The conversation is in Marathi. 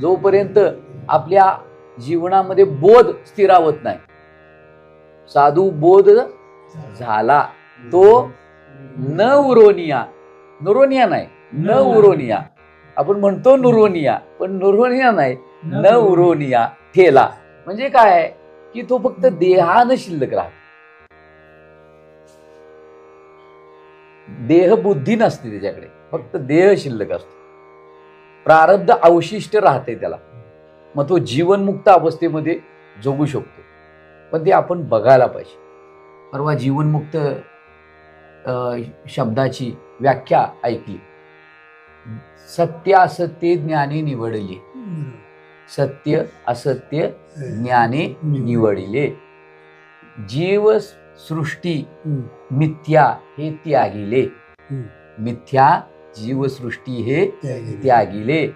जोपर्यंत आपल्या जीवनामध्ये बोध स्थिरावत नाही. साधू बोध झाला तो न उरोनिया, नुरोनिया नाही, न उरोनिया. आपण म्हणतो नुरोनिया, पण नुरोनिया नाही, न उरोनिया ठेला. म्हणजे काय की तो फक्त देहानं शिल्लक राहतो. देह बुद्धी नसते त्याच्याकडे, फक्त देह शिल्लक असतो. प्रारब्ध अवशिष्ट राहते त्याला. मग तो जीवनमुक्त अवस्थेमध्ये जगू शकतो. पण ते आपण बघायला पाहिजे. परवा जीवनमुक्त शब्दाची व्याख्या ऐकली. सत्य असत्य ज्ञाने निवडले. सत्य असत्य ज्ञाने निवडिले. जीव सृष्टी मिथ्या हे त्यागिले. मिथ्या जीवसृष्टी हे त्यागिले.